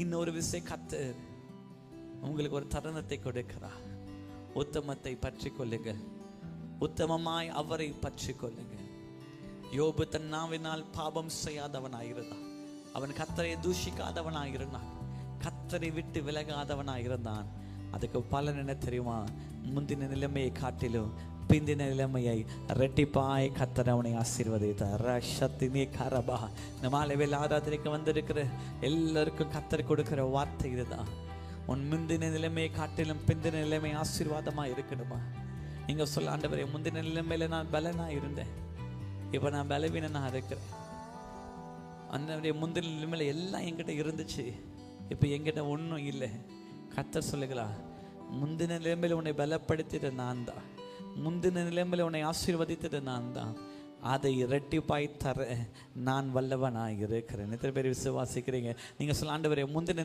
இன்னொரு விசை கர்த்தர் உங்களுக்கு ஒரு தருணத்தை கொடுக்கிறார். உத்தமத்தை பற்றி கொள்ளுங்க, உத்தமமாய் அவரை பற்றி கொள்ளுங்க. யோபு தன் நாவினால் பாவம் செய்யாதவனாயிருந்தான். அவன் கர்த்தரை தூஷிக்காதவனாயிருந்தான், கர்த்தரை விட்டு விலகாதவனாயிருந்தான். அதுக்கு பலன் என்ன தெரியுமா? முந்தின நிலைமையை காட்டிலும் பிந்தின நிலைமையை ரெட்டிப்பாய் கர்த்தர் அவனை ஆசீர்வதித்தார். ரஷத்தினே கரபா. இந்த மாலைவேளை ஆராதனைக்கு வந்திருக்கிற எல்லாருக்கும் கர்த்தர் கொடுக்கிற வார்த்தை இதுதான். உன் முந்தின நிலைமையை காட்டிலும் பிந்தின நிலைமை ஆசீர்வாதமாக இருக்கணுமா? நீங்கள் சொல்ல, ஆண்டவரே, முந்தின நிலைமையில நான் பலனாக இருந்தேன், இப்போ நான் பலவீனனாக இருக்கிறேன். ஆண்டவரே, முந்தின நிலைமையில எல்லாம் என்கிட்ட இருந்துச்சு, இப்போ என்கிட்ட ஒன்றும் இல்லை. கர்த்தர் சொல்லுங்களா, முந்தின நிலைமையில் உன்னை பலப்படுத்திட்டு நான் தான், முந்தின நிலைமையில் உன்னை ஆசீர்வதித்தது நான் தான், அதை இரட்டிப்பாய் தர நான் வல்லவனாக இருக்கிறேன். எத்தனை பேர் விசுவாசிக்கிறீங்க? நீங்கள் சொல்ல, ஆண்டவரே, முந்தின